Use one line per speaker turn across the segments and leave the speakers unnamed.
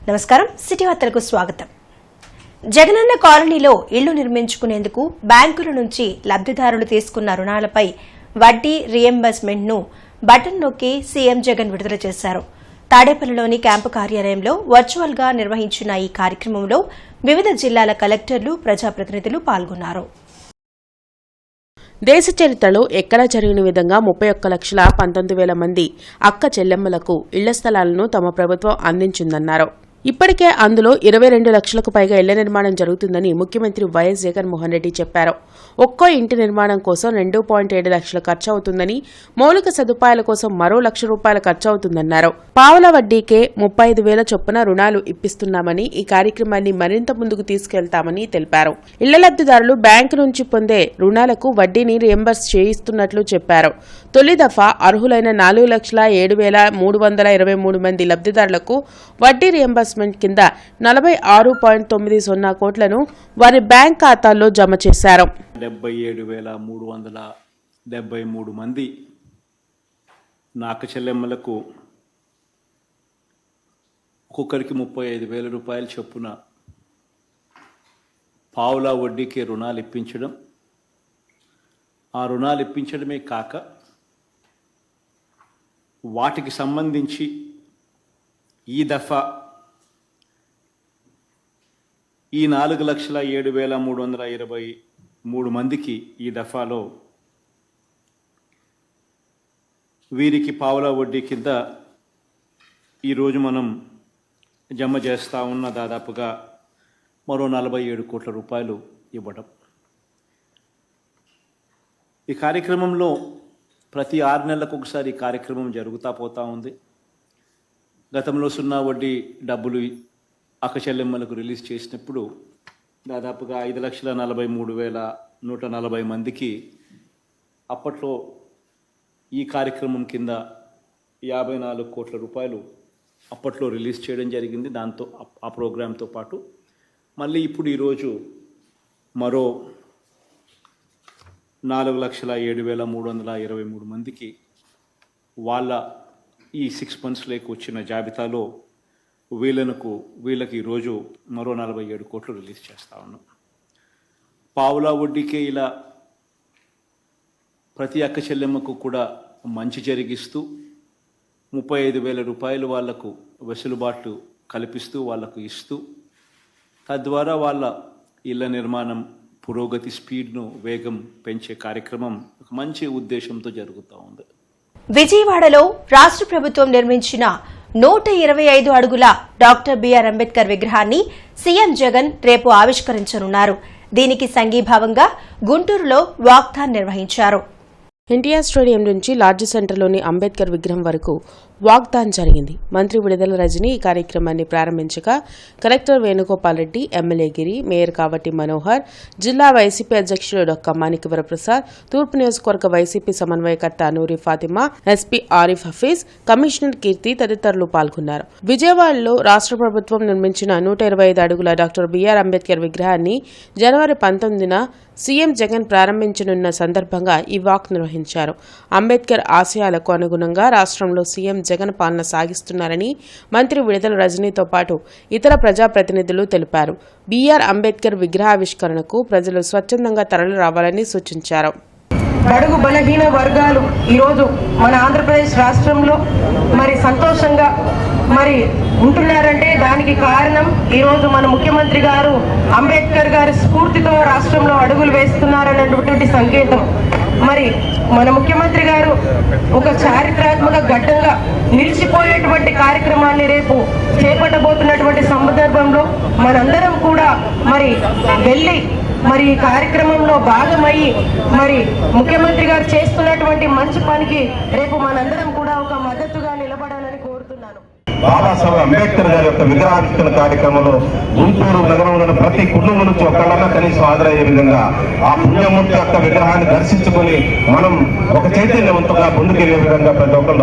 నమస్కారం, సిటీ వార్తలకు స్వాగతం. జగనన్న కాలనీలో ఇళ్లు నిర్మించుకునేందుకు బ్యాంకుల నుంచి లబ్దిదారులు తీసుకున్న రుణాలపై వడ్డీ రీయింబర్స్మెంట్ ను బటన్ నొక్కి సీఎం జగన్ విడుదల చేశారు. తాడేపల్లిలోని క్యాంపు కార్యాలయంలో వర్చువల్ గా నిర్వహించిన ఈ కార్యక్రమంలో వివిధ జిల్లాల కలెక్టర్లు, ప్రజాప్రతినిధులు పాల్గొన్నారు.
దేశ చరిత్రలో ఎక్కడా జరిగిన విధంగా 31,19,000 మంది అక్క చెల్లెమ్మలకు ఇళ్ల స్థలాలను తమ ప్రభుత్వం అందించిందన్నారు. ఇప్పటికే అందులో 22 లక్షలకు పైగా ఇళ్ల నిర్మాణం జరుగుతుందని ముఖ్యమంత్రి వైఎస్ జగన్మోహన్ రెడ్డి చెప్పారు. ఒక్కో ఇంటి నిర్మాణం కోసం 2.7 లక్షలు ఖర్చు అవుతుందని, మౌలిక సదుపాయాల కోసం మరో ₹1,00,000 ఖర్చు అవుతుందన్నారు. పావల వడ్డీకే 35,000 చొప్పున రుణాలు ఇప్పిస్తున్నామని, ఈ కార్యక్రమాన్ని మరింత ముందుకు తీసుకెళ్తామని తెలిపారు. ఇళ్ల లబ్దిదారులు బ్యాంకు నుంచి పొందే రుణాలకు వడ్డీని రియంబర్స్ చేయిస్తున్నట్లు చెప్పారు. తొలి దఫా అర్హులైన 4,07,323 మంది లబ్దిదారులకు వడ్డీ రియంబర్స్మెంట్ కింద 46.90 కోట్లను వారి బ్యాంక్ ఖాతాల్లో జమ చేశారు.
77,373 మంది నాక చెల్లెమ్మలకు ఒక్కొక్కరికి ₹35,000 చొప్పున పావులా వడ్డీకి రుణాలు ఇప్పించడం, ఆ రుణాలు ఇప్పించడమే కాక వాటికి సంబంధించి ఈ దఫా ఈ 4,07,323 మందికి ఈ దఫాలో వీరికి పావులా వడ్డీ కింద ఈరోజు మనం జమ చేస్తూ ఉన్న దాదాపుగా మరో ₹47 కోట్ల ఇవ్వడం. ఈ కార్యక్రమంలో ప్రతి 6 నెలలకు ఒకసారి ఈ కార్యక్రమం జరుగుతూ పోతూ ఉంది. గతంలో 0 వడ్డీ డబ్బులు అక్క చెల్లెమ్మలకు రిలీజ్ చేసినప్పుడు దాదాపుగా 5,43,140 మందికి అప్పట్లో ఈ కార్యక్రమం కింద ₹54 కోట్ల అప్పట్లో రిలీజ్ చేయడం జరిగింది. దాంతో ఆ ప్రోగ్రాంతో పాటు మళ్ళీ ఇప్పుడు ఈరోజు మరో 4,07,323 మందికి వాళ్ళ ఈ 6 monthsలోకి వచ్చిన జాబితాలో వీళ్ళకి ఈరోజు మరో 47 కోట్లు రిలీజ్ చేస్తూ ఉన్నాం. పావులా వడ్డీకే ఇలా ప్రతి అక్క చెల్లెమ్మకు కూడా మంచి జరిగిస్తూ ₹35,000 వాళ్లకు వెసులుబాటు కల్పిస్తూ వాళ్లకు ఇస్తూ, తద్వారా వాళ్ళ ఇళ్ల నిర్మాణం పురోగతి స్పీడ్ను వేగం పెంచే కార్యక్రమం ఒక మంచి ఉద్దేశంతో జరుగుతూ ఉంది.
విజయవాడలో రాష్ట్ర ప్రభుత్వం నిర్మించిన 125 అడుగుల డాక్టర్ బిఆర్ అంబేద్కర్ విగ్రహాన్ని సీఎం జగన్ రేపు ఆవిష్కరించనున్నారు. దీనికి సంఘీభావంగా గుంటూరులో వాక్థాన్ నిర్వహించారు.
ఎన్టీఆర్ స్టేడియం నుంచి లార్జ్ సెంటర్లోని అంబేద్కర్ విగ్రహం వరకు వాక్థాన్ జరిగింది. మంత్రి విడుదల రజని ఈ కార్యక్రమాన్ని ప్రారంభించగా కలెక్టర్ వేణుగోపాల్ రెడ్డి, ఎమ్మెల్యే గిరి, మేయర్ కావటి మనోహర్, జిల్లా వైసీపీ అధ్యక్షుడు డొక్క మాణిక్యవర ప్రసాద్, తూర్పు నియోజకవర్గ వైసీపీ సమన్వయకర్త నూరి ఫాతిమా, ఎస్పీ ఆరిఫ్ హఫీజ్, కమిషనర్ కీర్తి తదితరులు పాల్గొన్నారు. విజయవాడలో రాష్ట్ర ప్రభుత్వం నిర్మించిన 125 అడుగుల డాక్టర్ బిఆర్ అంబేద్కర్ విగ్రహాన్ని జనవరి 19న సీఎం జగన్ ప్రారంభించనున్న సందర్భంగా ఈ వాక్ నిర్వహించారు. అంబేద్కర్ ఆశయాలకు అనుగుణంగా రాష్ట్రంలో సీఎం జగన్ పాలన సాగిస్తున్నారని మంత్రి విడుదల రజనీతో పాటు ఇతర ప్రజాప్రతినిధులు తెలిపారు. బిఆర్ అంబేద్కర్ విగ్రహావిష్కరణకు ప్రజలు స్వచ్ఛందంగా తరలి రావాలని సూచించారు.
బడుగు బలహీన వర్గాలు ఈరోజు మన ఆంధ్రప్రదేశ్ రాష్ట్రంలో మరి సంతోషంగా మరి ఉంటున్నారంటే దానికి కారణం ఈరోజు మన ముఖ్యమంత్రి గారు అంబేద్కర్ గారి స్ఫూర్తితో రాష్ట్రంలో అడుగులు వేస్తున్నారన్నటువంటి సంకేతం. మరి మన ముఖ్యమంత్రి గారు ఒక చారిత్రాత్మక ఘట్టంగా నిలిచిపోయేటువంటి కార్యక్రమాన్ని రేపు చేపట్టబోతున్నటువంటి సందర్భంలో మనందరం కూడా మరి వెళ్ళి మరి ఈ కార్యక్రమంలో భాగమయ్యి మరి ముఖ్యమంత్రి గారు చేస్తున్నటువంటి మంచి పనికి రేపు మనందరం కూడా ఒక మద్దతుగా నిలబడాలని కోరుతున్నాను.
బాబాసాహెబ్ అంబేద్కర్ గారి యొక్క విగ్రహావిష్కరణ కార్యక్రమంలో గుంటూరు నగరంలోని ప్రతి కుటుంబం నుంచి ఒకళ్ళన్నా కనీసం హాజరయ్యే విధంగా ఆ పుణ్యమూర్తి యొక్క విగ్రహాన్ని దర్శించుకుని మనం ఒక చైతన్యవంతంగా ముందుకెళ్లే విధంగా ప్రతి ఒక్కరు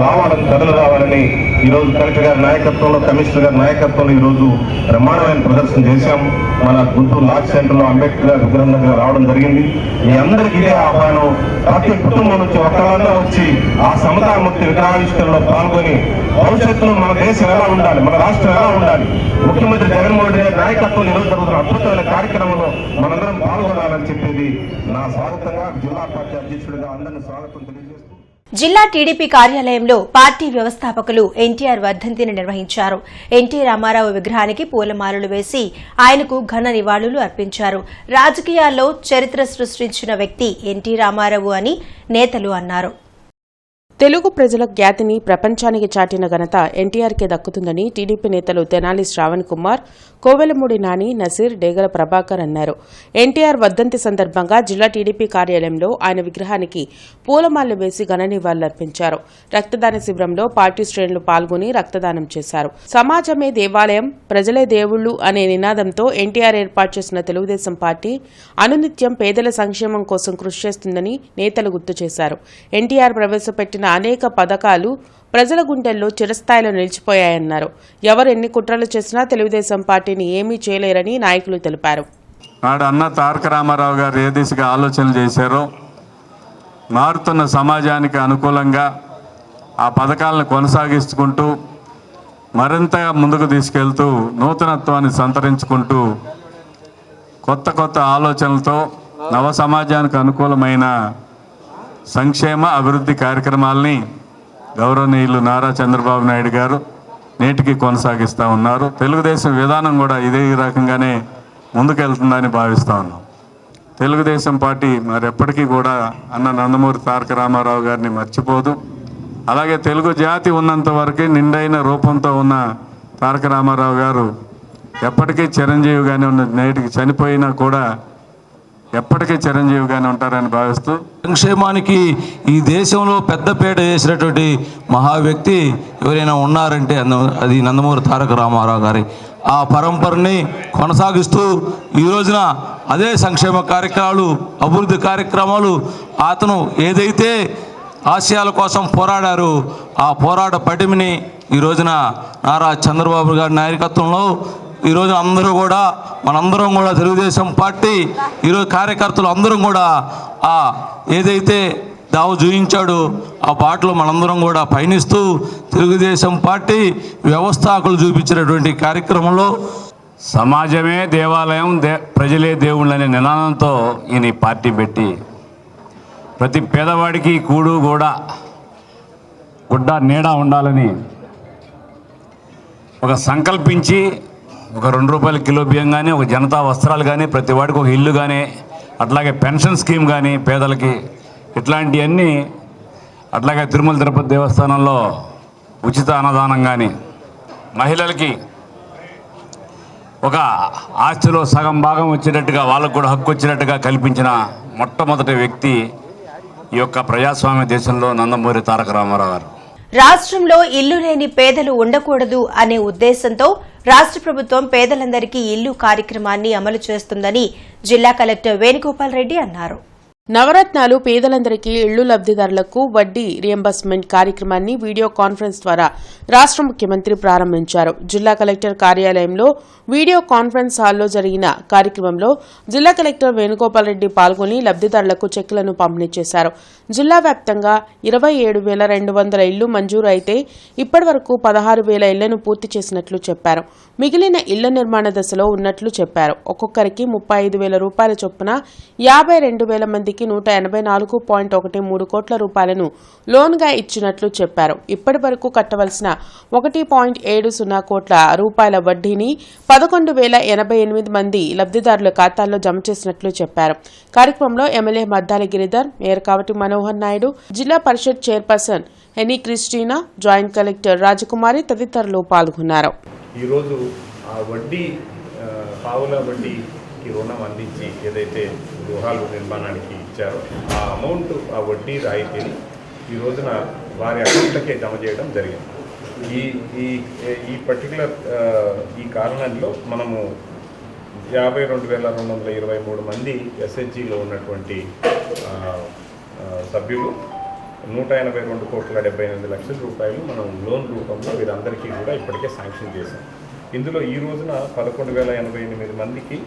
ప్రజలు రావాలని ఈరోజు కలెక్టర్ గారి నాయకత్వంలో, కమిషనర్ గారి నాయకత్వంలో ఈరోజు బ్రహ్మాండమైన ప్రదర్శన చేశాం. మన గుంటూరు లార్జ్ సెంటర్లో అంబేద్కర్ గారి విగ్రహం దగ్గర రావడం జరిగింది. మీ అందరికీ ఇదే ఆహ్వానం. ప్రతి కుటుంబం నుంచి ఒకళ్ళన్నా వచ్చి ఆ సమతామూర్తి విగ్రహావిష్కరణలో పాల్గొని భవిష్యత్తులో మన దేశ దేశం ఎలా ఉండాలి, మన రాష్ట్రం ఎలా ఉండాలి, ముఖ్యమంత్రి జగన్మోహన్ రెడ్డి గారి నాయకత్వం ఈరోజు జరుగుతున్న అద్భుతమైన కార్యక్రమంలో మనందరం పాల్గొనాలని చెప్పేది నా స్వాగతంగా జిల్లా పార్టీ అధ్యక్షుడిగా అందరినీ స్వాగతం తెలియజేస్తూ
జిల్లా టీడీపీ కార్యాలయంలో పార్టీ వ్యవస్థాపకులు ఎన్టీఆర్ వర్ధంతిని నిర్వహించారు. ఎన్టీ రామారావు విగ్రహానికి పూలమాలలు వేసి ఆయనకు ఘన నివాళులు అర్పించారు. రాజకీయాల్లో చరిత్ర సృష్టించిన వ్యక్తి ఎన్టీ రామారావు అని నేతలు అన్నారు.
తెలుగు ప్రజల ఖ్యాతిని ప్రపంచానికి చాటిన ఘనత ఎన్టీఆర్కే దక్కుతుందని టీడీపీ నేతలు తెనాలి శ్రావణ్ కుమార్, కోవెలమూడి నాని, నసీర్, డేగల ప్రభాకర్ అన్నారు. ఎన్టీఆర్ వర్ధంతి సందర్భంగా జిల్లా టీడీపీ కార్యాలయంలో ఆయన విగ్రహానికి పూలమాలలు వేసి ఘన నివాళులర్పించారు. రక్తదాన శిబిరంలో పార్టీ శ్రేణులు పాల్గొని రక్తదానం చేశారు. సమాజమే దేవాలయం, ప్రజలే దేవుళ్లు అనే నినాదంతో ఎన్టీఆర్ ఏర్పాటు చేసిన తెలుగుదేశం పార్టీ అనునిత్యం పేదల సంక్షేమం కోసం కృషి చేస్తుందని నేతలు గుర్తు చేశారు. ఎన్టీఆర్ ప్రవేశపెట్టిన అనేక పథకాలు ప్రజల గుండెల్లో చిరస్థాయిలో నిలిచిపోయాయన్నారు. ఎవరు ఎన్ని కుట్రలు చేసినా తెలుగుదేశం పార్టీని ఏమీ చేయలేరని నాయకులు తెలిపారు.
నాడు అన్న తారక రామారావు గారు ఏ దిశగా ఆలోచనలు చేశారో మారుతున్న సమాజానికి అనుకూలంగా ఆ పథకాలను కొనసాగిస్తుకుంటూ మరింతగా ముందుకు తీసుకెళ్తూ నూతనత్వాన్ని సంతరించుకుంటూ కొత్త కొత్త ఆలోచనలతో నవ సమాజానికి అనుకూలమైన సంక్షేమ అభివృద్ధి కార్యక్రమాలని గౌరవనీయులు నారా చంద్రబాబు నాయుడు గారు నేటికి కొనసాగిస్తూ ఉన్నారు. తెలుగుదేశం విధానం కూడా ఇదే రకంగానే ముందుకెళ్తుందని భావిస్తూ ఉన్నాం. తెలుగుదేశం పార్టీ మరెప్పటికీ కూడా అన్న నందమూరి తారక రామారావు గారిని మర్చిపోదు. అలాగే తెలుగు జాతి ఉన్నంత వరకు నిండైన రూపంతో ఉన్న తారక రామారావు గారు ఎప్పటికీ చిరంజీవిగానే ఉన్న, నేటికి చనిపోయినా కూడా ఎప్పటికీ చిరంజీవిగానే ఉంటారని భావిస్తూ
సంక్షేమానికి ఈ దేశంలో పెద్దపీట వేసినటువంటి మహా వ్యక్తి ఎవరైనా ఉన్నారంటే అది నందమూరి తారక రామారావు గారి ఆ పరంపరని కొనసాగిస్తూ ఈ రోజున అదే సంక్షేమ కార్యక్రమాలు, అభివృద్ధి కార్యక్రమాలు అతను ఏదైతే ఆశయాల కోసం పోరాడారో ఆ పోరాట పటిమని ఈ రోజున నారా చంద్రబాబు గారి నాయకత్వంలో ఈరోజు అందరూ కూడా మనందరం కూడా తెలుగుదేశం పార్టీ ఈరోజు కార్యకర్తలు అందరం కూడా ఆ ఏదైతే దావు చూయించాడో ఆ బాటలో మనందరం కూడా పయనిస్తూ తెలుగుదేశం పార్టీ వ్యవస్థాపకులు చూపించినటువంటి కార్యక్రమంలో
సమాజమే దేవాలయం, ప్రజలే దేవుళ్ళు అనే నినాదంతో ఈయన పార్టీ పెట్టి ప్రతి పేదవాడికి కూడు కూడా గుడ్డ నీడ ఉండాలని ఒక సంకల్పించి ఒక ₹2 కిలో బియ్యం కానీ, ఒక జనతా వస్త్రాలు కానీ, ప్రతి వాడికి ఒక ఇల్లు కానీ, అట్లాగే పెన్షన్ స్కీమ్ కానీ పేదలకి, ఇట్లాంటివన్నీ, అట్లాగే తిరుమల తిరుపతి దేవస్థానంలో ఉచిత అన్నదానం కానీ, మహిళలకి ఒక ఆస్తిలో సగం భాగం వచ్చేటట్టుగా వాళ్ళకు కూడా హక్కు వచ్చేటట్టుగా కల్పించిన మొట్టమొదటి వ్యక్తి ఈ యొక్క ప్రజాస్వామ్య దేశంలో నందమూరి తారక రామారావు గారు.
రాష్ట్రంలో ఇల్లు లేని పేదలు ఉండకూడదు అనే ఉద్దేశంతో రాష్ట్ర ప్రభుత్వం పేదలందరికీ ఇల్లు కార్యక్రమాన్ని అమలు చేస్తుందని జిల్లా కలెక్టర్ వేణుగోపాల్ రెడ్డి అన్నారు.
నవరత్నాలు పేదలందరికీ ఇళ్లు లబ్దిదారులకు వడ్డీ రియంబర్స్మెంట్ కార్యక్రమాన్ని వీడియో కాన్ఫరెన్స్ ద్వారా రాష్ట్ర ముఖ్యమంత్రి ప్రారంభించారు. జిల్లా కలెక్టర్ కార్యాలయంలో వీడియో కాన్ఫరెన్స్ హాల్లో జరిగిన కార్యక్రమంలో జిల్లా కలెక్టర్ వేణుగోపాల్ రెడ్డి పాల్గొని లబ్దిదారులకు చెక్కులను పంపిణీ చేశారు. జిల్లా వ్యాప్తంగా 27,200 ఇళ్లు మంజూరు అయితే ఇప్పటి వరకు 16,000 ఇళ్లను పూర్తి చేసినట్లు చెప్పారు. మిగిలిన ఇళ్ల నిర్మాణ దశలో ఉన్నట్లు చెప్పారు. ఒక్కొక్కరికి 35,000 రూపాయల చొప్పున 52,000 మందికి 184.13 కోట్ల రూపాయలను లోన్గా ఇచ్చినట్లు చెప్పారు. ఇప్పటి వరకు కట్టవలసిన 1.70 కోట్ల రూపాయల వడ్డీని 11,088 మంది లబ్దిదారుల ఖాతాల్లో జమ చేసినట్లు చెప్పారు. కార్యక్రమంలో ఎమ్మెల్యే మద్దాలి గిరిధర్, మేయర్ కావటి మనోహర్ నాయుడు, జిల్లా పరిషత్ chairperson Henny Christina, joint collector Rajakumari తదితరులు పాల్గొన్నారు.
ఈరోజు ఆ వడ్డీ పావుల వడ్డీకి రుణం అందించి ఏదైతే గృహాలు నిర్మాణానికి ఇచ్చారో ఆ అమౌంట్, ఆ వడ్డీ రాయితీని ఈ రోజున వారి అకౌంట్లకే జమ చేయడం జరిగింది. ఈ పర్టికులర్ ఈ కారణంలో మనము 52,223 మంది ఎస్హెచ్జిలో ఉన్నటువంటి సభ్యులు 182,78 లక్షల రూపాయలు మనం లోన్ రూపంలో వీరందరికీ కూడా ఇప్పటికే శాంక్షన్ చేశాం. ఇందులో ఈ రోజున 11,088 మందికి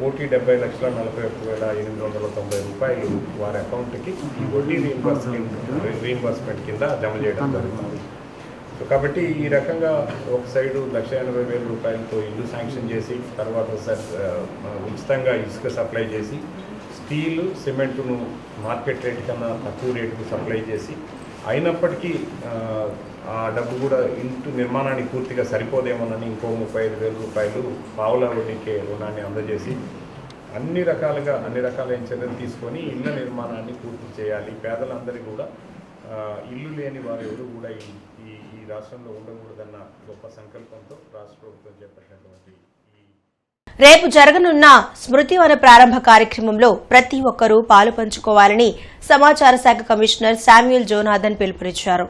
1,70,41,890 రూపాయలు వారి అకౌంట్కి ఈ వడ్డీ రీయింబర్స్మెంట్ కింద జమ చేయడం జరుగుతుంది. సో కాబట్టి ఈ రకంగా ఒక సైడు 1,80,000 రూపాయలతో ఇల్లు శాంక్షన్ చేసి తర్వాత ఉచితంగా ఇసుక సప్లై చేసి స్టీలు సిమెంటును మార్కెట్ రేట్ కన్నా తక్కువ రేటుకు సప్లై చేసి అయినప్పటికీ ఆ డబ్బు కూడా ఇంటి నిర్మాణానికి పూర్తిగా సరిపోదేమోనని ఇంకో 35,000 రూపాయలు పావుల వడ్డీకే రుణాన్ని అందజేసి అన్ని రకాలైన చర్యలు తీసుకొని ఇళ్ల నిర్మాణాన్ని పూర్తి చేయాలి. పేదలందరికీ కూడా ఇల్లు లేని వారు ఎవరు కూడా ఈ రాష్ట్రంలో ఉండకూడదన్న గొప్ప సంకల్పంతో రాష్ట్ర ప్రభుత్వం చేపట్టినటువంటి
రేపు జరగనున్న స్మృతివన ప్రారంభ కార్యక్రమంలో ప్రతి ఒక్కరూ పాలు పంచుకోవాలని సమాచార శాఖ కమిషనర్ శామ్యూల్ జోనాథన్ పిలుపునిచ్చారు.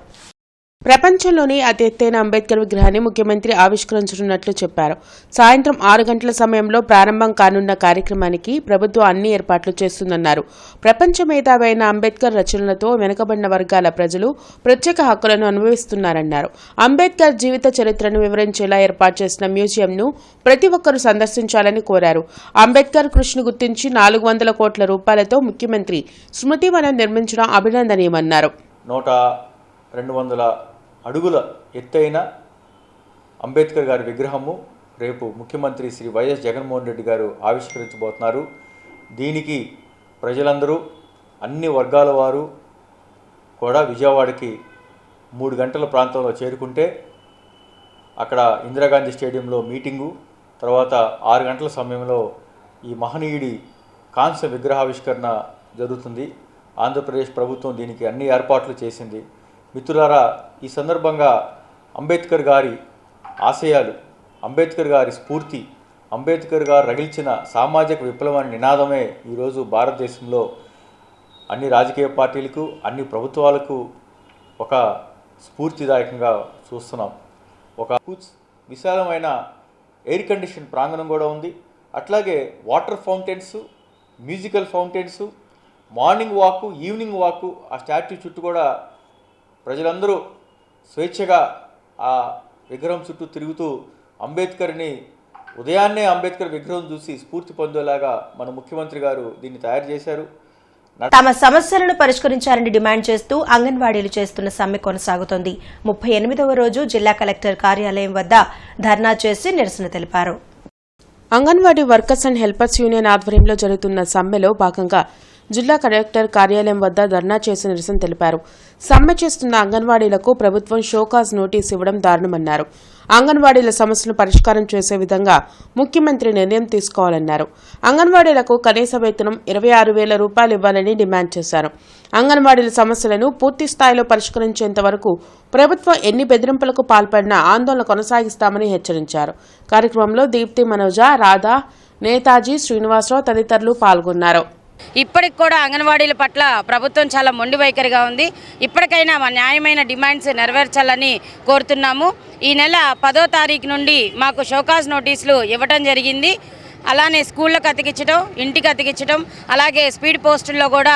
ప్రపంచంలోని అతి ఎత్తైన అంబేద్కర్ విగ్రహాన్ని ముఖ్యమంత్రి ఆవిష్కరించనున్నట్లు చెప్పారు. సాయంత్రం 6 గంటల సమయంలో ప్రారంభం కానున్న కార్యక్రమానికి ప్రభుత్వం అన్ని ఏర్పాట్లు చేస్తుందన్నారు. ప్రపంచ మేధావి అయిన అంబేద్కర్ రచనలతో వెనుకబడిన వర్గాల ప్రజలు ప్రత్యేక హక్కులను అనుభవిస్తున్నారన్నారు. అంబేద్కర్ జీవిత చరిత్రను వివరించేలా ఏర్పాటు చేసిన మ్యూజియంను ప్రతి ఒక్కరూ సందర్శించాలని కోరారు. అంబేద్కర్ కృషిని గుర్తించి 400 కోట్ల రూపాయలతో ముఖ్యమంత్రి స్మృతివనం నిర్మించడం అభినందనీయమన్నారు.
200 అడుగుల ఎత్తైన అంబేద్కర్ గారి విగ్రహము రేపు ముఖ్యమంత్రి శ్రీ వైఎస్ జగన్మోహన్ రెడ్డి గారు ఆవిష్కరించబోతున్నారు. దీనికి ప్రజలందరూ అన్ని వర్గాల వారు కూడా విజయవాడకి 3 గంటల ప్రాంతంలో చేరుకుంటే అక్కడ ఇందిరాగాంధీ స్టేడియంలో మీటింగు, తర్వాత 6 గంటల సమయంలో ఈ మహనీయుడి కాంస్య విగ్రహావిష్కరణ జరుగుతుంది. ఆంధ్రప్రదేశ్ ప్రభుత్వం దీనికి అన్ని ఏర్పాట్లు చేసింది. మిత్రులారా, ఈ సందర్భంగా అంబేద్కర్ గారి ఆశయాలు, అంబేద్కర్ గారి స్ఫూర్తి, అంబేద్కర్ గారు రగిల్చిన సామాజిక విప్లవాన్ని నినాదమే ఈరోజు భారతదేశంలో అన్ని రాజకీయ పార్టీలకు, అన్ని ప్రభుత్వాలకు ఒక స్ఫూర్తిదాయకంగా చూస్తున్నాం. ఒక విశాలమైన ఎయిర్ కండిషన్ ప్రాంగణం కూడా ఉంది. అట్లాగే water fountains, musical fountains, morning walk, evening walk ఆ స్టాట్యూ చుట్టూ కూడా ప్రజలందరూ స్వేచ్ఛగా ఆ విగ్రహం చుట్టూ తిరుగుతూ అంబేద్కర్ని ఉదయాన్నే అంబేద్కర్ విగ్రహం చూసి స్ఫూర్తి పొందేలాగా మన ముఖ్యమంత్రి గారు దీన్ని తయారు చేశారు.
తమ సమస్యలను పరిష్కరించాలని డిమాండ్ చేస్తూ అంగన్వాడీలు చేస్తున్న సమ్మె కొనసాగుతోంది. 38వ రోజు జిల్లా కలెక్టర్ కార్యాలయం వద్ద ధర్నా చేసి నిరసన తెలిపారు.
Anganwadi workers and helpers union ఆధ్వర్యంలో జరుగుతున్న సమ్మెలో భాగంగా జిల్లా కలెక్టర్ కార్యాలయం వద్ద ధర్నా చేసి నిరసన తెలిపారు. సమ్మె చేస్తున్న అంగన్వాడీలకు ప్రభుత్వం షోకాజ్ నోటీస్ ఇవ్వడం దారుణమన్నారు. అంగన్వాడీల సమస్యలను పరిష్కారం చేసే విధంగా ముఖ్యమంత్రి నిర్ణయం తీసుకోవాలన్నారు. అంగన్వాడీలకు కనీస వేతనం 26,000 రూపాయలు ఇవ్వాలని డిమాండ్ చేశారు. అంగన్వాడీల సమస్యలను పూర్తి స్థాయిలో పరిష్కరించేంత వరకు ప్రభుత్వం ఎన్ని బెదిరింపులకు పాల్పడినా ఆందోళన కొనసాగిస్తామని హెచ్చరించారు. కార్యక్రమంలో దీప్తి మనోజ, రాధా, నేతాజీ, శ్రీనివాసరావు తదితరులు పాల్గొన్నారు.
ఇప్పటికి కూడా అంగన్వాడీల పట్ల ప్రభుత్వం చాలా మొండి వైఖరిగా ఉంది. ఇప్పటికైనా మా న్యాయమైన డిమాండ్స్ నెరవేర్చాలని కోరుతున్నాము. ఈ నెల 10వ తారీఖు నుండి మాకు షోకాజ్ నోటీసులు ఇవ్వడం జరిగింది. అలానే స్కూళ్ళకు అతికించడం, ఇంటికి అతికించడం, అలాగే స్పీడ్ పోస్టుల్లో కూడా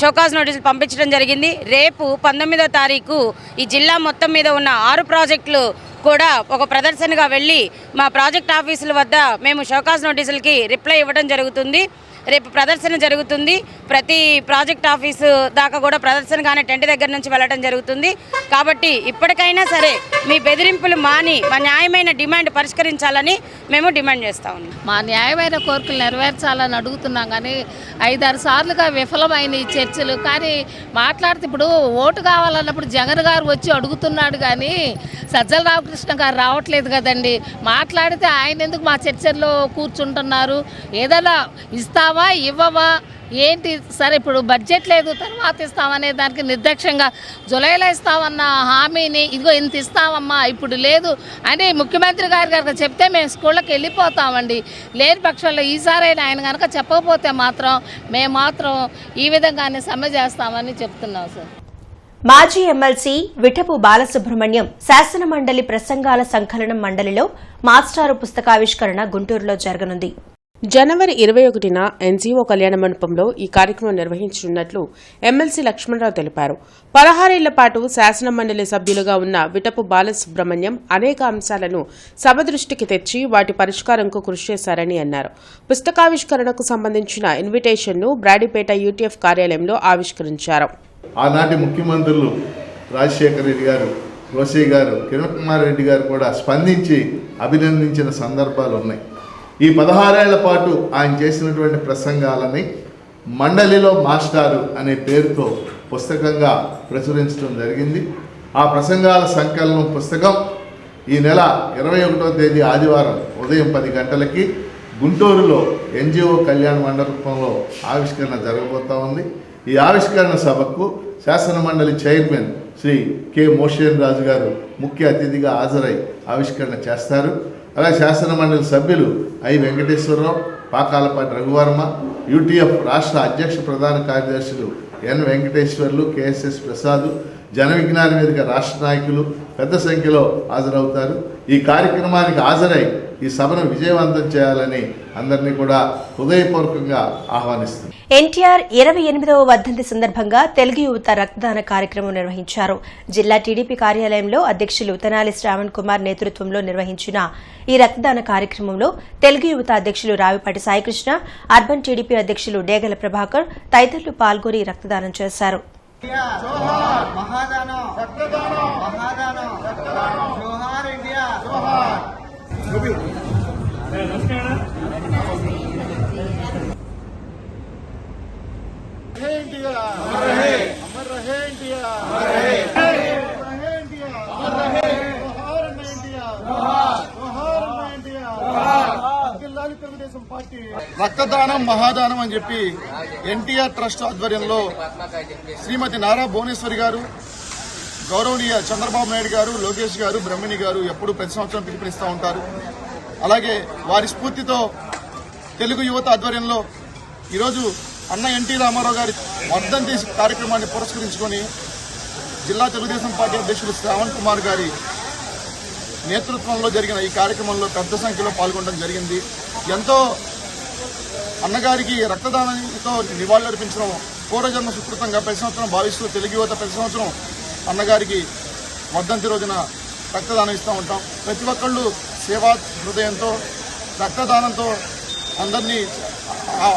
షోకాజ్ నోటీసులు పంపించడం జరిగింది. రేపు 19వ తారీఖు ఈ జిల్లా మొత్తం మీద ఉన్న 6 ప్రాజెక్టులు కూడా ఒక ప్రదర్శనగా వెళ్ళి మా ప్రాజెక్ట్ ఆఫీసుల వద్ద మేము షోకాజ్ నోటీసులకి రిప్లై ఇవ్వడం జరుగుతుంది. రేపు ప్రదర్శన జరుగుతుంది. ప్రతి ప్రాజెక్ట్ ఆఫీసు దాకా కూడా ప్రదర్శనగానే టెంట్ దగ్గర నుంచి వెళ్ళడం జరుగుతుంది. కాబట్టి ఇప్పటికైనా సరే మీ బెదిరింపులు మాని మా న్యాయమైన డిమాండ్ పరిష్కరించాలని మేము డిమాండ్ చేస్తా ఉన్నాం.
మా న్యాయమైన కోరికలు నెరవేర్చాలని అడుగుతున్నాం. కానీ 5-6 సార్లుగా విఫలమైన ఈ చర్చలు. కానీ మాట్లాడితే ఇప్పుడు ఓటు కావాలన్నప్పుడు జగన్ గారు వచ్చి అడుగుతున్నాడు, కానీ సజ్జల రామకృష్ణ గారు రావట్లేదు కదండి. మాట్లాడితే ఆయన ఎందుకు మా చర్చల్లో కూర్చుంటున్నారు? ఏదైనా ఇస్తావా ఇవ్వవా ఏంటి? సరే ఇప్పుడు బడ్జెట్ లేదు, తర్వాత ఇస్తామనే దానికి నిర్లక్ష్యంగా జులైలో ఇస్తామన్న హామీని ఇదిగో ఇంత ఇస్తామమ్మా ఇప్పుడు లేదు అని ముఖ్యమంత్రి గారికి చెప్తే మేము స్కూళ్ళకి వెళ్ళిపోతామండి. లేని పక్షంలో ఈసారైనా ఆయన కనుక చెప్పకపోతే మాత్రం మేము మాత్రం ఈ విధంగానే సమ్మె చేస్తామని చెప్తున్నాం సార్.
మాజీ ఎమ్మెల్సీ విఠపు బాలసుబ్రహ్మణ్యం శాసన మండలి ప్రసంగాల సంకలనం మండలిలో మాస్టారు పుస్తకావిష్కరణ గుంటూరులో జరగనుంది.
జనవరి 21న ఎన్జీఓ కళ్యాణ మండపంలో ఈ కార్యక్రమం నిర్వహించనున్నట్లు ఎమ్మెల్సీ లక్ష్మణరావు తెలిపారు. 16 ఏళ్ల పాటు శాసన మండలి సభ్యులుగా ఉన్న విఠపు బాలసుబ్రహ్మణ్యం అనేక అంశాలను సభ దృష్టికి తెచ్చి వాటి పరిష్కారంకు కృషి చేశారని అన్నారు. పుస్తకావిష్కరణకు సంబంధించిన ఇన్విటేషన్ను బ్రాడీపేట యూటీఎఫ్ కార్యాలయంలో ఆవిష్కరించారు.
ఆనాటి ముఖ్యమంత్రులు రాజశేఖర రెడ్డి గారు రోసయ్య గారు, కిరణ్ కుమార్ రెడ్డి గారు కూడా స్పందించి అభినందించిన సందర్భాలు ఉన్నాయి. ఈ 16 ఏళ్ల పాటు ఆయన చేసినటువంటి ప్రసంగాలని మండలిలో మాస్టారు అనే పేరుతో పుస్తకంగా ప్రచురించడం జరిగింది. ఆ ప్రసంగాల సంకలనం పుస్తకం ఈ నెల 21వ తేదీ ఆదివారం ఉదయం 10 గంటలకి గుంటూరులో ఎన్జిఓ కళ్యాణ మండపంలో ఆవిష్కరణ జరగబోతూ ఉంది. ఈ ఆవిష్కరణ సభకు శాసనమండలి చైర్మన్ శ్రీ కె మోషన్ రాజు గారు ముఖ్య అతిథిగా హాజరై ఆవిష్కరణ చేస్తారు. అలాగే శాసనమండలి సభ్యులు ఐ వెంకటేశ్వరరావు, పాకాలపాటి రఘువర్మ, యూటీఎఫ్ రాష్ట్ర అధ్యక్ష ప్రధాన కార్యదర్శులు ఎన్ వెంకటేశ్వర్లు, కేఎస్ఎస్ ప్రసాద్, జన విజ్ఞాన వేదిక రాష్ట్ర నాయకులు పెద్ద సంఖ్యలో హాజరవుతారు. ఈ కార్యక్రమానికి హాజరై ఈ సభను విజయవంతం చేయాలని అందరినీ కూడా హృదయపూర్వకంగా ఆహ్వానిస్తుంది.
ఎన్టీఆర్ 28వ వర్ధంతి సందర్భంగా తెలుగు యువత రక్తదాన కార్యక్రమం నిర్వహించారు. జిల్లా టీడీపీ కార్యాలయంలో అధ్యక్షులు తెనాలి శ్రావణ్ కుమార్ నేతృత్వంలో నిర్వహించిన ఈ రక్తదాన కార్యక్రమంలో తెలుగు యువత అధ్యక్షులు రావిపాటి సాయికృష్ణ, అర్బన్ టీడీపీ అధ్యక్షులు డేగల ప్రభాకర్ తదితరులు పాల్గొని రక్తదానం చేశారు.
రక్తదానం మహాదానం అని చెప్పి ఎన్టీఆర్ ట్రస్ట్ ఆధ్వర్యంలో శ్రీమతి నారా భువనేశ్వరి గారు, గౌరవనీయ చంద్రబాబు నాయుడు గారు, లోకేష్ గారు, బ్రహ్మిణి గారు ఎప్పుడు ప్రతి సంవత్సరం పిలుపునిస్తూ ఉంటారు. అలాగే వారి స్ఫూర్తితో తెలుగు యువత ఆధ్వర్యంలో ఈరోజు అన్న ఎన్టీ రామారావు గారి వర్ధంతి కార్యక్రమాన్ని పురస్కరించుకొని జిల్లా తెలుగుదేశం పార్టీ అధ్యక్షులు శ్రావణ్ కుమార్ గారి నేతృత్వంలో జరిగిన ఈ కార్యక్రమంలో పెద్ద సంఖ్యలో పాల్గొనడం జరిగింది. ఎంతో అన్నగారికి రక్తదానంతో నివాళులర్పించడం పూర్వజన్మ సుకృతంగా ప్రతి సంవత్సరం భావిస్తూ తెలుగు యువత ప్రతి సంవత్సరం అన్నగారికి వర్ధంతి రోజున రక్తదానం ఇస్తూ ఉంటాం. ప్రతి ఒక్కళ్ళు సేవా హృదయంతో రక్తదానంతో అందరినీ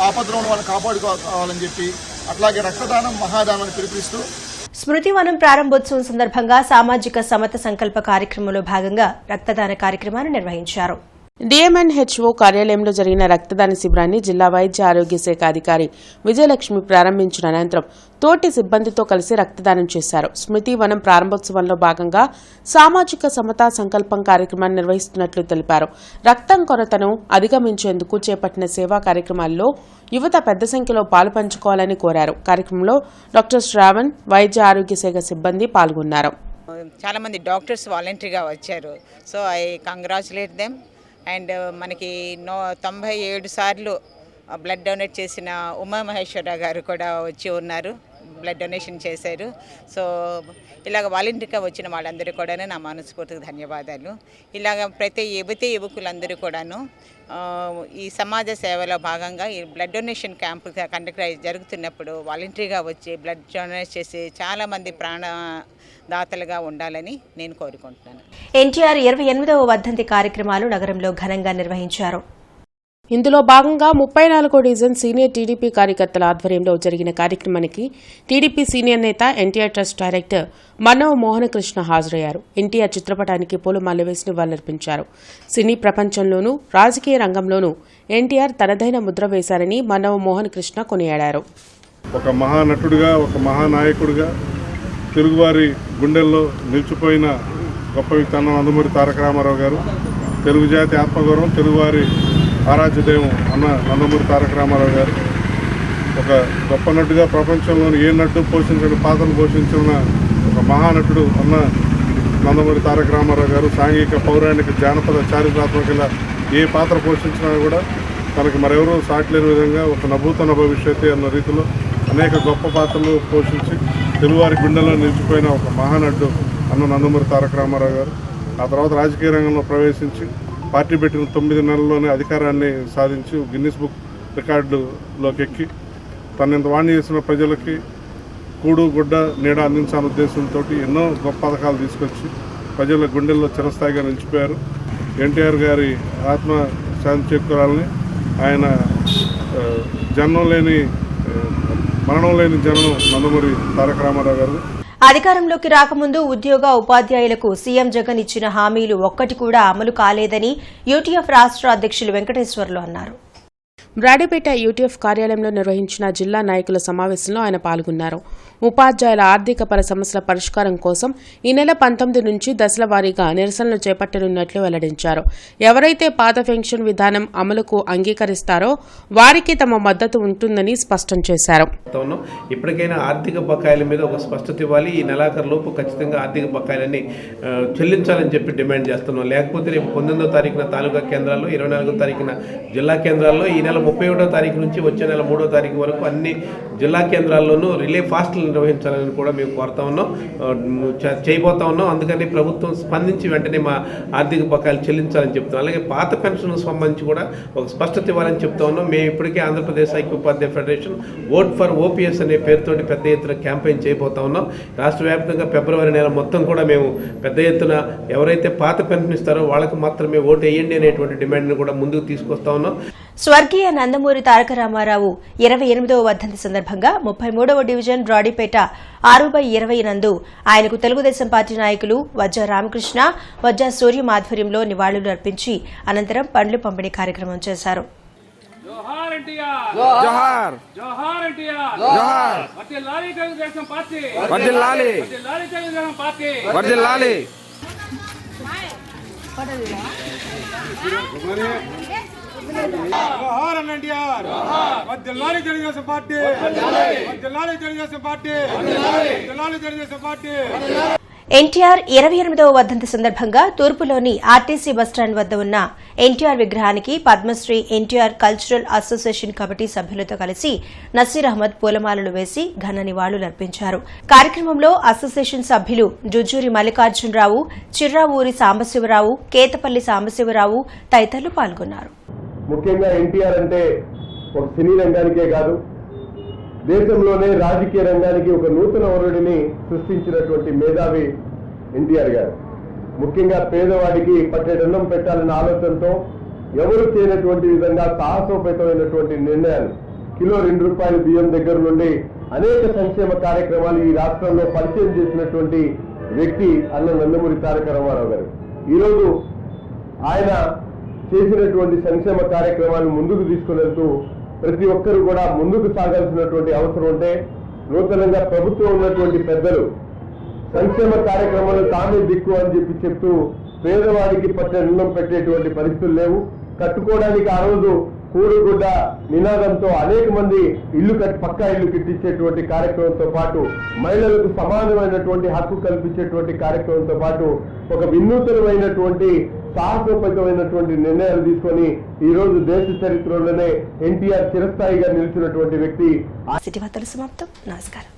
ఆపదలో ఉన్న వాళ్ళని కాపాడుకోవాలని చెప్పి అట్లాగే రక్తదానం మహాదానం అని పిలుపునిస్తూ
స్మృతివనం ప్రారంభోత్సవం సందర్భంగా సామాజిక సమత సంకల్ప కార్యక్రమంలో భాగంగా రక్తదాన కార్యక్రమాన్ని నిర్వహించారు.
డిఎంఎన్హెచ్ఓ కార్యాలయంలో జరిగిన రక్తదాన శిబిరాన్ని జిల్లా వైద్య ఆరోగ్య శాఖ అధికారి విజయలక్ష్మి ప్రారంభించిన అనంతరం తోటి సిబ్బందితో కలిసి రక్తదానం చేశారు. స్మృతివనం ప్రారంభోత్సవంలో భాగంగా సామాజిక సమతా సంకల్పం కార్యక్రమాన్ని నిర్వహిస్తున్నట్లు తెలిపారు. రక్తం కొరతను అధిగమించేందుకు చేపట్టిన సేవా కార్యక్రమాల్లో యువత పెద్ద సంఖ్యలో పాలుపంచుకోవాలని కోరారు. కార్యక్రమంలో డాక్టర్ శ్రావణ్, వైద్య ఆరోగ్య శాఖ సిబ్బంది పాల్గొన్నారు.
చాలా మంది డాక్టర్స్ వాలంటరీగా వచ్చారు. So I congratulate them. And మనకి 97 సార్లు బ్లడ్ డొనేట్ చేసిన ఉమామహేశ్వరరావు గారు కూడా వచ్చి ఉన్నారు, బ్లడ్ డొనేషన్ చేశారు. సో ఇలాగ వాలంటీర్గా వచ్చిన వాళ్ళందరూ కూడా నా మనస్ఫూర్తిగా ధన్యవాదాలు. ఇలాగ ప్రతి యువకులందరూ కూడాను ఈ సమాజ సేవలో భాగంగా ఈ బ్లడ్ డొనేషన్ క్యాంపు కండక్ట్ జరుగుతున్నప్పుడు వాలంటరీగా వచ్చి బ్లడ్ డొనేట్ చేసి చాలామంది దాతలుగా ఉండాలని నేను కోరుకుంటున్నాను.
ఎన్టీఆర్ 28వ వర్ధంతి కార్యక్రమాలు నగరంలో ఘనంగా నిర్వహించారు.
ఇందులో భాగంగా 34వ డివిజన్ సీనియర్ టీడీపీ కార్యకర్తల ఆధ్వర్యంలో జరిగిన కార్యక్రమానికి టీడీపీ సీనియర్ నేత ఎన్టీఆర్ ట్రస్ట్ డైరెక్టర్ మన్నవ మోహనకృష్ణ హాజరయ్యారు. ఎన్టీఆర్ చిత్రపటానికి పూలమాల వేసి నివాళులర్పించారు. సినీ ప్రపంచంలోనూ రాజకీయ రంగంలోనూ ఎన్టీఆర్ తనదైన ముద్ర వేశారని మన్నవ మోహనకృష్ణ కొనియాడారు.
ఒక మహానటుడిగా, ఒక మహానాయకుడిగా తెలుగువారి గుండెల్లో నిలిచిపోయిన గొప్ప వ్యక్తి అన్న నందమూరి తారక రామారావు గారు. తెలుగు జాతి ఆత్మగౌరవం, తెలుగువారి ఆరాధ్య దైవం అన్న నందమూరి తారక రామారావు గారు ఒక గొప్ప నటుగా ప్రపంచంలోని ఏ నటు పోషించిన పాత్రను పోషించిన ఒక మహానటుడు అన్న నందమూరి తారక రామారావు గారు. సాంఘిక, పౌరాణిక, జానపద, చారిత్రాత్మక ఏ పాత్ర పోషించినా కూడా తనకి మరెవరూ సాటలేని విధంగా ఒక నభూతన భవిష్యత్తు అన్న రీతిలో అనేక గొప్ప పాత్రలు పోషించి తెలుగువారి గుండెల్లో నిలిచిపోయిన ఒక మహానటుడు అన్న నందమూరి తారక రామారావు గారు. ఆ తర్వాత రాజకీయ రంగంలో ప్రవేశించి పార్టీ పెట్టిన 9 నెలల్లోనే అధికారాన్ని సాధించి గిన్నిస్ బుక్ రికార్డులోకి ఎక్కి తనంత వాణి చేసిన ప్రజలకి కూడు గుడ్డ నీడ అందించాలనే ఉద్దేశంతో ఎన్నో గొప్ప పథకాలు తీసుకొచ్చి ప్రజల గుండెల్లో చిరస్థాయిగా నిలిచిపోయారు. ఎన్టీఆర్ గారి ఆత్మ శాంతి చేకూరాలని, ఆయన మరణం లేని జనం నందమూరి తారక రామారావు గారు.
అధికారంలోకి రాకముందు ఉద్యోగ ఉపాధ్యాయులకు సీఎం జగన్ ఇచ్చిన హామీలు ఒక్కటి కూడా అమలు కాలేదని యూటీఎఫ్ రాష్ట్ర అధ్యక్షులు వెంకటేశ్వర్లు అన్నారు.
బ్రాడీపేట యూటీఎఫ్ కార్యాలయంలో నిర్వహించిన జిల్లా నాయకుల సమావేశంలో ఆయన పాల్గొన్నారు. ఉపాధ్యాయుల ఆర్థిక పర సమస్యల పరిష్కారం కోసం ఈ నెల 19 నుంచి దశల వారీగా నిరసనలు చేపట్టనున్నట్లు వెల్లడించారు. ఎవరైతే పాత పెన్షన్ విధానం అమలుకు అంగీకరిస్తారో వారికి తమ మద్దతు ఉంటుందని స్పష్టం చేశారు.
ఇప్పటికైనా ఆర్థిక బకాయిల మీద ఒక స్పష్టత ఇవ్వాలి. ఈ నెలాఖరులోపు ఖచ్చితంగా ఆర్థిక బకాయిలన్నీ చెల్లించాలని చెప్పి డిమాండ్ చేస్తున్నాం. లేకపోతే రేపు 19వ తారీఖున తాలూకా కేంద్రాల్లో, 24వ తారీఖున జిల్లా కేంద్రాల్లో, ఈ నెల 31వ తారీఖు నుంచి వచ్చే నెల 3వ తారీఖు వరకు అన్ని జిల్లా కేంద్రాల్లోనూ రిలీఫ్ హాస్టల్ నిర్వహించాలని కూడా మేము కోరుతా ఉన్నాం, చేయబోతా ఉన్నాం. అందుకని ప్రభుత్వం స్పందించి వెంటనే మా ఆర్థిక బకాయిలు చెల్లించాలని చెప్తాం. అలాగే పాత పెన్షన్ సంబంధించి కూడా ఒక స్పష్టత ఇవ్వాలని చెప్తా ఉన్నాం. మేము ఇప్పటికే ఆంధ్రప్రదేశ్ ఐక్య ఉపాధ్యాయ ఫెడరేషన్ ఓట్ ఫర్ ఓపీఎస్ అనే పేరుతోటి పెద్ద ఎత్తున క్యాంపెయిన్ చేయబోతా ఉన్నాం. రాష్ట్ర వ్యాప్తంగా ఫిబ్రవరి నెల మొత్తం కూడా మేము పెద్ద ఎత్తున ఎవరైతే పాత పెన్షన్ ఇస్తారో వాళ్ళకి మాత్రమే ఓటు వేయండి అనేటువంటి డిమాండ్ని కూడా ముందుకు తీసుకొస్తా ఉన్నాం.
స్వర్గీయ నందమూరి తారక రామారావు 28వ వర్ధంతి సందర్భంగా 33వ డివిజన్ బ్రాడీపేట 6/20 నందు ఆయనకు తెలుగుదేశం పార్టీ నాయకులు వజ్జా రామకృష్ణ, వజ్జా సూర్యం ఆధ్వర్యంలో నివాళులు అర్పించి అనంతరం పండ్లు పంపిణీ కార్యక్రమం చేశారు. ఎన్టీఆర్ 28వ వర్ధంతి సందర్భంగా తూర్పులోని ఆర్టీసీ బస్టాండ్ వద్ద ఉన్న ఎన్టీఆర్ విగ్రహానికి Padmashri NTR cultural association committee సభ్యులతో కలిసి నసీర్ అహ్మద్ పూలమాలలు వేసి ఘన నివాళులర్పించారు. కార్యక్రమంలో అసోసియేషన్ సభ్యులు జుజ్జూరి మల్లికార్జునరావు, చిర్రావూరి సాంబశివరావు, కేతపల్లి సాంబశివరావు తదితరులు పాల్గొన్నారు.
ముఖ్యంగా ఎన్టీఆర్ అంటే ఒక సినీ రంగానికే కాదు, దేశంలోనే రాజకీయ రంగానికి ఒక నూతన వరుడిని సృష్టించినటువంటి మేధావి ఎన్టీఆర్ గారు. ముఖ్యంగా పేదవాడికి పట్టెడన్నం పెట్టాలన్న ఆలోచనతో ఎవరు చేయనటువంటి విధంగా సాహసోపేతమైనటువంటి నిర్ణయాలు, కిలో 2 రూపాయల బియ్యం దగ్గర నుండి అనేక సంక్షేమ కార్యక్రమాలు ఈ రాష్ట్రంలో పరిచయం చేసినటువంటి వ్యక్తి అన్న నందమూరి తారక రామారావు గారు. ఈరోజు ఆయన చేసినటువంటి సంక్షేమ కార్యక్రమాలను ముందుకు తీసుకుని వెళ్తూ ప్రతి ఒక్కరూ కూడా ముందుకు సాగాల్సినటువంటి అవసరం ఉంటే, నూతనంగా ప్రభుత్వం ఉన్నటువంటి పెద్దలు సంక్షేమ కార్యక్రమాలు తామే దిక్కు అని చెప్తూ పేదవాడికి పట్టెడన్నం పెట్టేటువంటి పరిస్థితులు లేవు. కట్టుకోవడానికి ఆ రోజు కూడుగుడ్డ నినాదంతో అనేక మంది పక్కా ఇల్లు కట్టించేటువంటి కార్యక్రమంతో పాటు మహిళలకు సమానమైనటువంటి హక్కు కల్పించేటువంటి కార్యక్రమంతో పాటు ఒక వినూతనమైనటువంటి సాహసోపేతమైనటువంటి నిర్ణయాలు తీసుకొని ఈ రోజు దేశ చరిత్రలోనే ఎన్టీఆర్ చిరస్థాయిగా నిలిచినటువంటి వ్యక్తి.
సమాప్తం. నమస్కారం.